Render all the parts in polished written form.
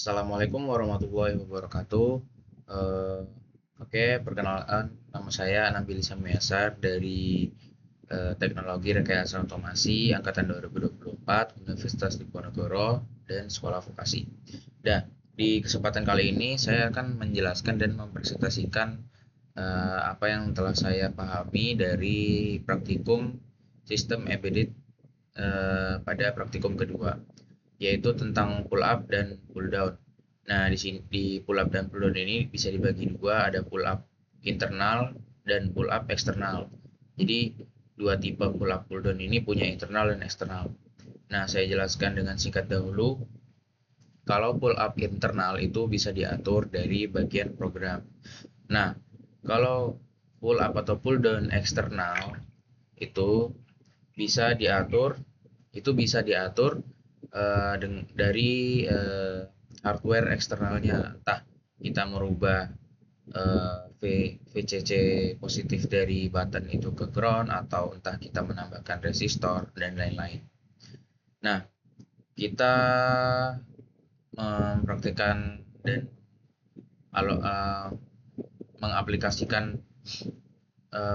Assalamualaikum warahmatullahi wabarakatuh. Eh, oke, perkenalkan nama saya Nabil Samiasar dari Teknologi Rekayasa Otomasi Angkatan 2024 Universitas Diponegoro dan Sekolah Vokasi. Dan di kesempatan kali ini saya akan menjelaskan dan mempresentasikan apa yang telah saya pahami dari praktikum sistem embedded pada praktikum kedua, yaitu tentang pull up dan pull down. Nah, di sini di pull up dan pull down ini bisa dibagi dua, ada pull up internal dan pull up eksternal. Jadi dua tipe pull up pull down ini punya internal dan eksternal. Nah, saya jelaskan dengan singkat dahulu. Kalau pull up internal itu bisa diatur dari bagian program. Nah, kalau pull up atau pull down eksternal itu bisa diatur dari hardware eksternalnya, entah kita merubah VCC positif dari button itu ke ground, atau entah kita menambahkan resistor dan lain-lain. Nah, kita mempraktikkan dan mengaplikasikan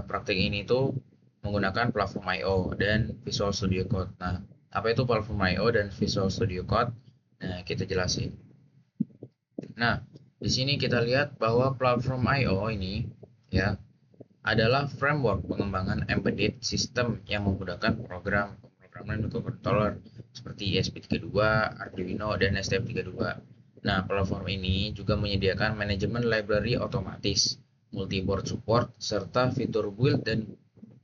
praktik ini tuh menggunakan platform I/O dan Visual Studio Code. Nah, apa itu platform I/O dan Visual Studio Code? Nah, kita jelasin. Nah, di sini kita lihat bahwa platform I/O ini ya adalah framework pengembangan embedded system yang menggunakan program pemrograman microcontroller seperti ESP32, Arduino, dan STM32. Nah, platform ini juga menyediakan manajemen library otomatis, multi-board support, serta fitur build dan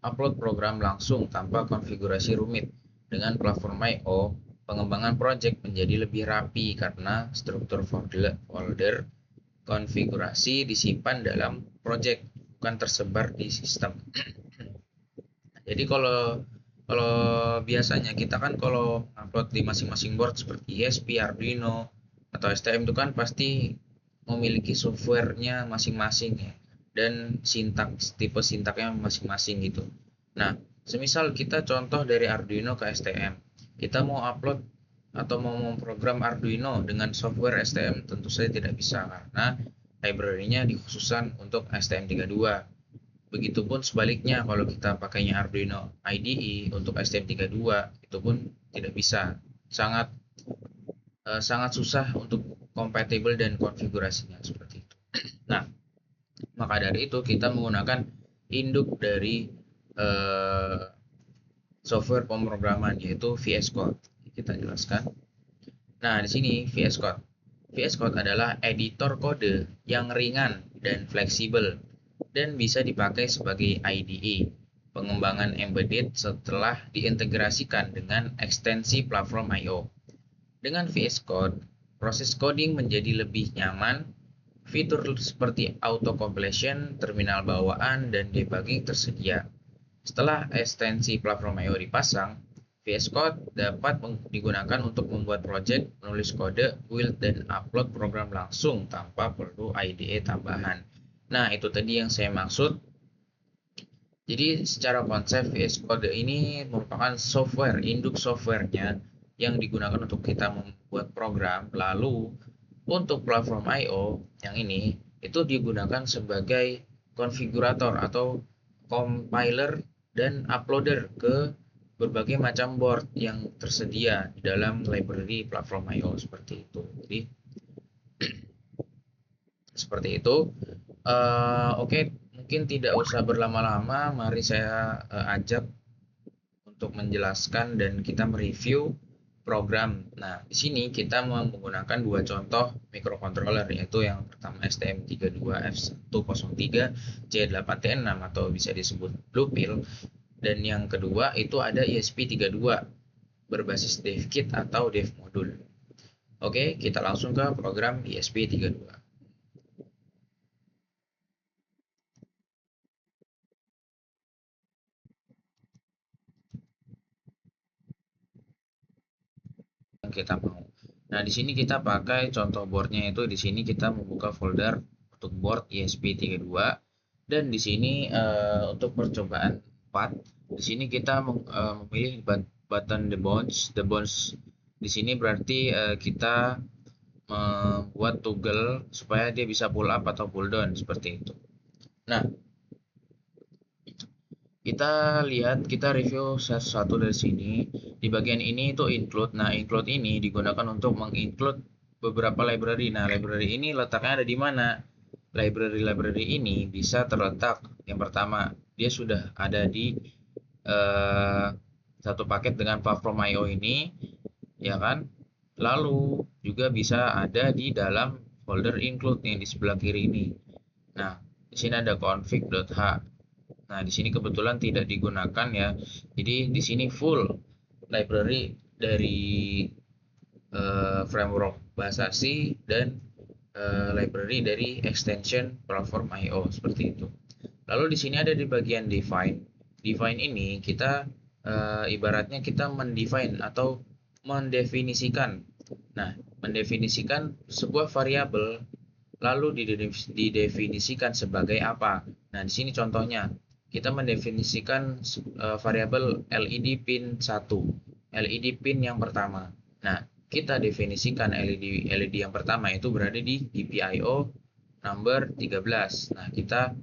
upload program langsung tanpa konfigurasi rumit. Dengan platform I/O, pengembangan project menjadi lebih rapi karena struktur folder konfigurasi disimpan dalam project, bukan tersebar di sistem. Jadi kalau kalau biasanya kita kan kalau upload di masing-masing board seperti ESP, Arduino, atau STM itu kan pasti memiliki softwarenya masing-masing ya, dan tipe sintaknya masing-masing gitu. Nah, semisal kita contoh dari Arduino ke STM, kita mau upload atau mau memprogram Arduino dengan software STM tentu saja tidak bisa karena library-nya dikhususkan untuk STM32. Begitupun sebaliknya, kalau kita pakainya Arduino IDE untuk STM32 itu pun tidak bisa. Sangat sangat susah untuk kompatibel dan konfigurasinya seperti itu. Nah, maka dari itu kita menggunakan induk dari eh, software pemrograman, yaitu VS Code. Kita jelaskan. Nah, di sini VS Code. VS Code adalah editor kode yang ringan dan fleksibel dan bisa dipakai sebagai IDE, pengembangan embedded setelah diintegrasikan dengan ekstensi platform I/O. Dengan VS Code, proses coding menjadi lebih nyaman. Fitur seperti auto completion, terminal bawaan, dan debugging tersedia. Setelah ekstensi platform I/O dipasang, VS Code dapat digunakan untuk membuat project, menulis kode, build, dan upload program langsung tanpa perlu IDE tambahan. Nah, itu tadi yang saya maksud. Jadi secara konsep VS Code ini merupakan software, induk softwarenya yang digunakan untuk kita membuat program. Lalu untuk platform I/O yang ini itu digunakan sebagai konfigurator atau compiler dan uploader ke berbagai macam board yang tersedia di dalam library platform I/O seperti itu. Jadi seperti itu. Oke, mungkin tidak usah berlama-lama. Mari saya ajak untuk menjelaskan dan kita mereview program. Nah, di sini kita menggunakan dua contoh microcontroller, yaitu yang pertama STM32F103 C8T6 atau bisa disebut Blue Pill, dan yang kedua itu ada ESP32 berbasis DevKit atau Dev Module. Oke, kita langsung ke program ESP32. Yang kita mau. Nah, di sini kita pakai contoh boardnya, itu di sini kita membuka folder untuk board ESP32, dan di sini untuk percobaan 4, di sini kita memilih button the bounce. The bounce di sini berarti kita membuat toggle supaya dia bisa pull up atau pull down seperti itu. Nah, kita lihat, kita review satu-satu dari sini. Di bagian ini itu include. Nah, include ini digunakan untuk menginclude beberapa library. Nah, library ini letaknya ada di mana? Library ini bisa terletak, yang pertama, dia sudah ada di satu paket dengan platform IO ini, ya kan? Lalu juga bisa ada di dalam folder include yang di sebelah kiri ini. Nah, di sini ada config.h. Nah, di sini kebetulan tidak digunakan ya. Jadi di sini full library dari framework bahasa C dan library dari extension platform IO seperti itu. Lalu di sini ada di bagian define. Define ini kita ibaratnya kita mendefine atau mendefinisikan. Nah, mendefinisikan sebuah variabel lalu didefinisikan sebagai apa. Nah, di sini contohnya kita mendefinisikan variabel LED pin 1, LED pin yang pertama. Nah, kita definisikan LED yang pertama itu berada di GPIO number 13. Nah, kita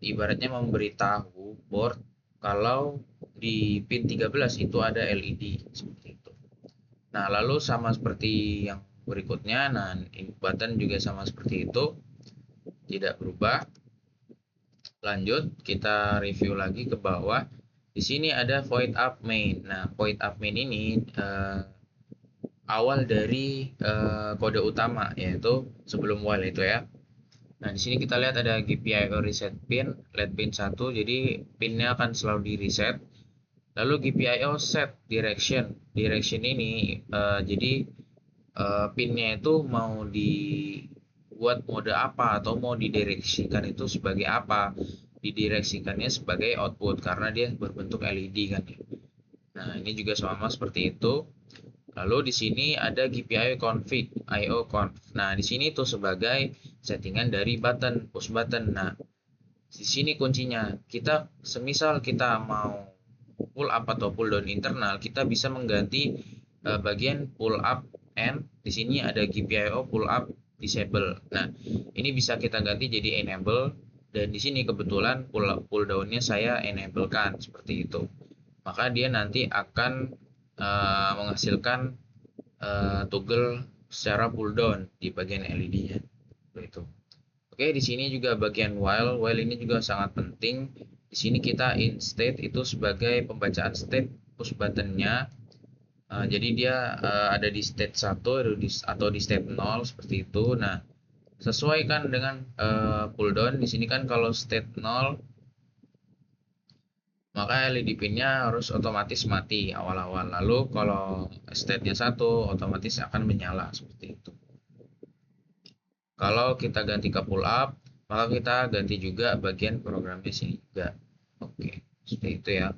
ibaratnya memberitahu board kalau di pin 13 itu ada LED seperti itu. Nah, lalu sama seperti yang berikutnya, nah button juga sama seperti itu, tidak berubah. Lanjut, kita review lagi ke bawah. Di sini ada void up main. Nah, void up main ini awal dari kode utama, yaitu sebelum while itu ya. Nah, di sini kita lihat ada GPIO reset pin, let pin 1, jadi pinnya akan selalu di reset. Lalu GPIO set direction. Direction ini jadi pinnya itu mau dibuat mode apa atau mau didireksikan itu sebagai apa. Didireksikannya sebagai output karena dia berbentuk LED kan ya. Nah, ini juga sama seperti itu. Lalu di sini ada GPIO config, IO conf. Nah, di sini itu sebagai settingan dari button, push button. Nah, di sini kuncinya. Kita semisal kita mau pull up atau pull down internal, kita bisa mengganti bagian pull up and di sini ada GPIO pull up disable. Nah, ini bisa kita ganti jadi enable dan di sini kebetulan pull down-nya saya enable-kan seperti itu. Maka dia nanti akan menghasilkan toggle secara pull down di bagian LED-nya. Itu. Oke, di sini juga bagian while. While ini juga sangat penting. Di sini kita in state itu sebagai pembacaan state push button-nya. Jadi dia ada di state 1 atau di state 0 seperti itu. Nah, sesuaikan dengan pull down. Di sini kan kalau state 0 maka LED pin-nya harus otomatis mati awal-awal. Lalu kalau state-nya 1 otomatis akan menyala seperti itu. Kalau kita ganti ke pull up, maka kita ganti juga bagian programnya sini juga. Oke, seperti itu ya.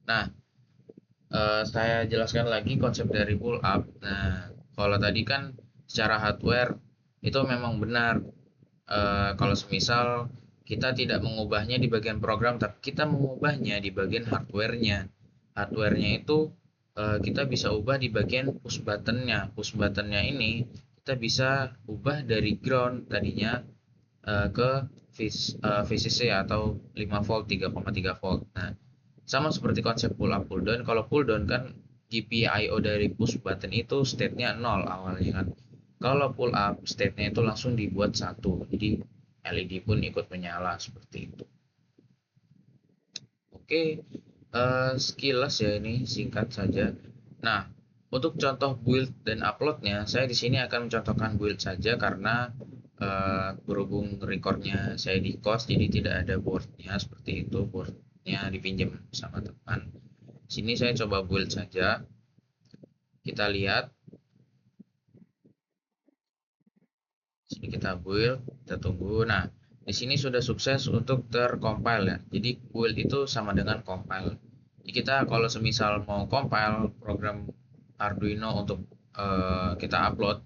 Nah, saya jelaskan lagi konsep dari pull up. Nah, kalau tadi kan secara hardware itu memang benar. Kalau semisal kita tidak mengubahnya di bagian program, tapi kita mengubahnya di bagian hardware-nya. Hardware-nya itu kita bisa ubah di bagian push button-nya. Push button-nya ini kita bisa ubah dari ground tadinya ke VCC atau 5 volt, 3,3 volt. Nah, sama seperti konsep pull up pull down. Kalau pull down kan GPIO dari push button itu state-nya 0 awalnya kan. Kalau pull up state-nya itu langsung dibuat 1. Jadi LED pun ikut menyala seperti itu. Oke, sekilas ya ini singkat saja. Nah, untuk contoh build dan uploadnya, saya di sini akan mencontohkan build saja karena berhubung recordnya saya di kos, jadi tidak ada boardnya seperti itu. Boardnya dipinjam sama teman. Sini saya coba build saja. Kita lihat. Sini kita build, kita tunggu. Nah, di sini sudah sukses untuk tercompile ya. Jadi build itu sama dengan compile. Jadi kita kalau semisal mau compile program Arduino untuk kita upload,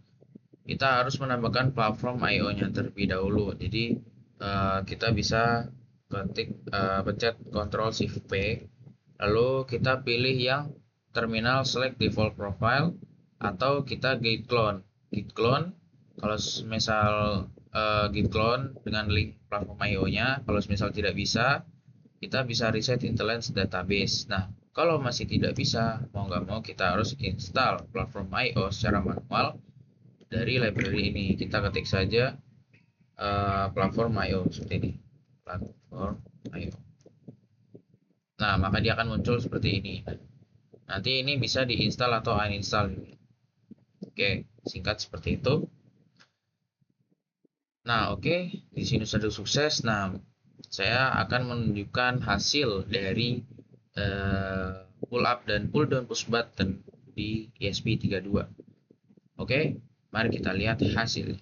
kita harus menambahkan platform IO-nya terlebih dahulu. Jadi kita bisa ketik pencet Ctrl Shift P, lalu kita pilih yang terminal select default profile atau kita git clone. Git clone Kalau misal git clone dengan link platform IO-nya, kalau misal tidak bisa, kita bisa reset interlens database. Nah, kalau masih tidak bisa, mau nggak mau kita harus install platform IO secara manual dari library ini. Kita ketik saja platform IO seperti ini, platform IO. Nah, maka dia akan muncul seperti ini. Nanti ini bisa diinstal atau uninstall. Oke, singkat seperti itu. Nah, oke, di sini sudah sukses. Nah, saya akan menunjukkan hasil dari pull up dan pull down push button di ESP32. Oke, mari kita lihat hasil.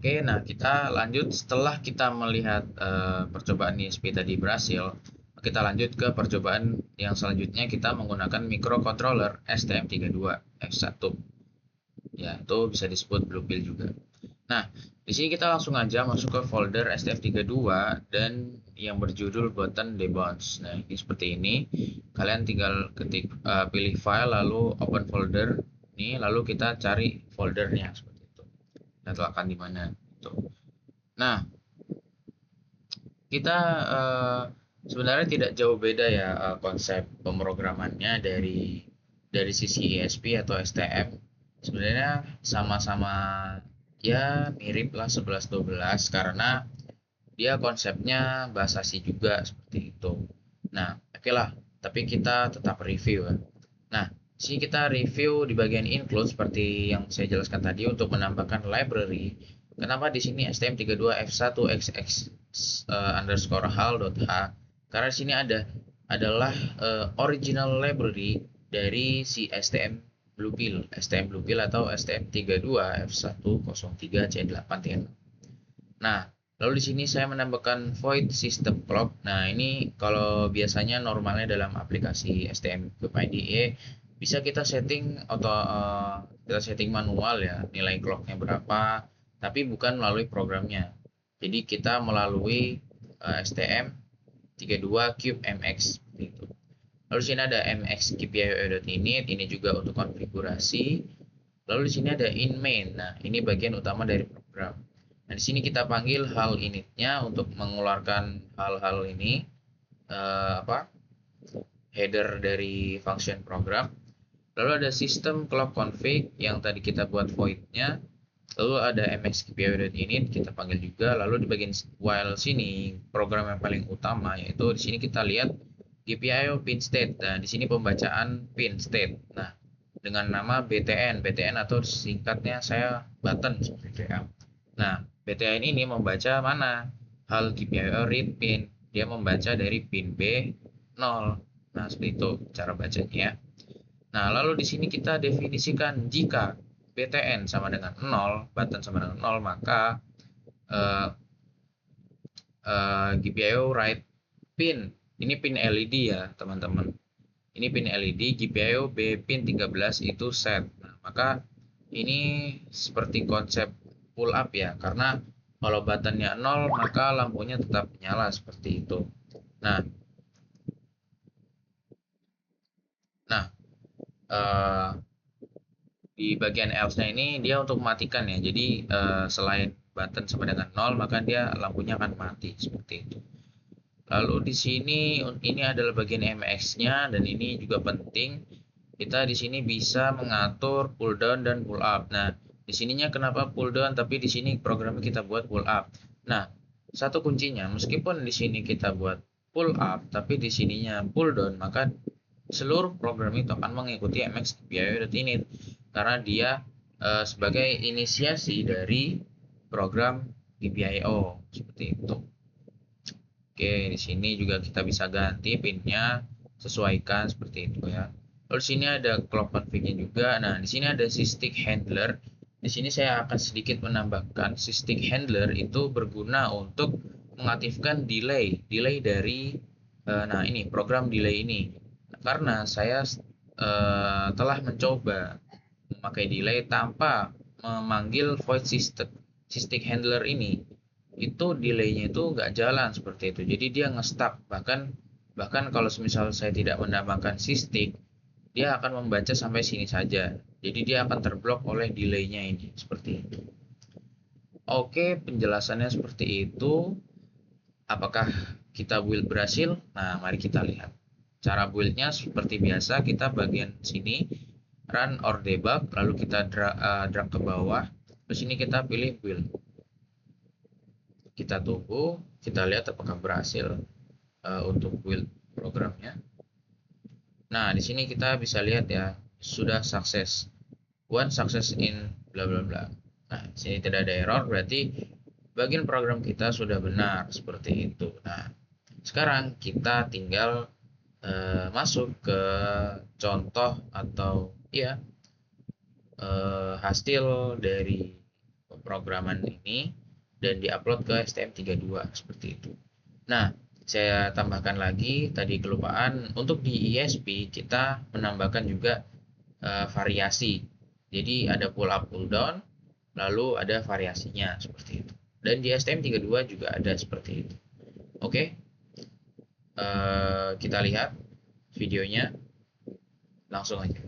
Oke, nah kita lanjut setelah kita melihat percobaan ISP tadi berhasil, kita lanjut ke percobaan yang selanjutnya. Kita menggunakan microcontroller STM32F1. Ya, itu bisa disebut Bluepill juga. Nah, di sini kita langsung aja masuk ke folder STM32 dan yang berjudul button debounce. Nah, ini seperti ini. Kalian tinggal ketik pilih file lalu open folder ini, lalu kita cari foldernya seperti itu. Letakkan di mana itu. Nah, kita sebenarnya tidak jauh beda ya konsep pemrogramannya dari sisi ESP atau STM. Sebenarnya sama-sama ya mirip lah 11-12 karena dia konsepnya bahasa C juga seperti itu. Nah, oke lah, tapi kita tetap review ya. Nah, sini kita review di bagian include seperti yang saya jelaskan tadi untuk menambahkan library. Kenapa di sini STM32F1XX underscore hal.h? Karena di sini adalah original library dari si STM Bluepill atau STM32F103C8. Nah, lalu di sini saya menambahkan void system clock. Nah, ini kalau biasanya normalnya dalam aplikasi STM Cube IDE bisa kita setting atau kita setting manual ya, nilai clocknya berapa, tapi bukan melalui programnya. Jadi kita melalui STM32 Cube MX gitu. Lalu di sini ada MX kpio.init, ini juga untuk konfigurasi. Lalu di sini ada in main. Nah, ini bagian utama dari program. Nah, di sini kita panggil hal initnya untuk mengeluarkan hal-hal ini header dari function program. Lalu ada system clock config yang tadi kita buat void-nya. Lalu ada mxkpio.init kita panggil juga. Lalu di bagian while sini program yang paling utama yaitu di sini kita lihat GPIO pin state. Nah, di sini pembacaan pin state. Nah, dengan nama BTN atau singkatnya saya button seperti itu. Nah, BTN ini membaca mana? Hal GPIO read pin. Dia membaca dari pin B0. Nah, seperti itu cara bacanya. Nah, lalu di sini kita definisikan jika BTN sama dengan 0, button sama dengan 0, maka GPIO write pin. Ini pin LED ya, teman-teman. Ini pin LED, GPIO B pin 13 itu set. Nah, maka ini seperti konsep pull up ya, karena Kalau buttonnya 0, maka lampunya tetap nyala seperti itu. Nah, eh, di bagian else-nya ini dia untuk mematikan ya. Jadi selain button sama dengan 0, maka dia lampunya akan mati seperti itu. Lalu di sini ini adalah bagian MX-nya dan ini juga penting. Kita di sini bisa mengatur pull down dan pull up. Nah, di sininya kenapa pull down tapi di sini programnya kita buat pull up. Nah, satu kuncinya meskipun di sini kita buat pull up tapi di sininya pull down, maka seluruh program itu akan mengikuti MX DPIO.init karena dia sebagai inisiasi dari program DPIO seperti itu. Oke, di sini juga kita bisa ganti pinnya, sesuaikan seperti itu ya. Lalu di sini ada clock config-nya juga. Nah, di sini ada sysdig handler. Di sini saya akan sedikit menambahkan sysdig handler itu berguna untuk mengaktifkan delay dari nah ini program delay ini. Karena saya telah mencoba memakai delay tanpa memanggil void sysdig handler ini, itu delaynya itu nggak jalan seperti itu, jadi dia nge-stuck. Bahkan kalau misal saya tidak menambahkan sysdig, dia akan membaca sampai sini saja, jadi dia akan terblok oleh delaynya ini seperti itu. Oke, penjelasannya seperti itu. Apakah kita build berhasil? Nah, mari kita lihat. Cara buildnya seperti biasa, kita bagian sini run or debug, lalu kita drag ke bawah, terus ini kita pilih build. Kita tunggu, kita lihat apakah berhasil untuk build programnya. Nah, di sini kita bisa lihat ya, sudah sukses. One success in bla bla bla. Nah, di sini tidak ada error, berarti bagian program kita sudah benar seperti itu. Nah, sekarang kita tinggal masuk ke contoh atau ya hasil dari pemrograman ini dan diupload ke STM32 seperti itu. Nah, saya tambahkan lagi, tadi kelupaan, untuk di ESP kita menambahkan juga variasi. Jadi ada pull up pull down, lalu ada variasinya seperti itu. Dan di STM32 juga ada seperti itu. Oke, kita lihat videonya langsung aja.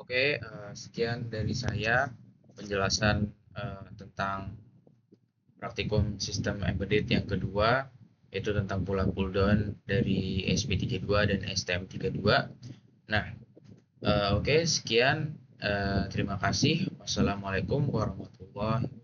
Oke, sekian dari saya penjelasan tentang praktikum sistem embedded yang kedua, yaitu tentang pull up pull down dari ESP32 dan STM32. Nah, oke, sekian. Terima kasih. Wassalamualaikum warahmatullahi wabarakatuh.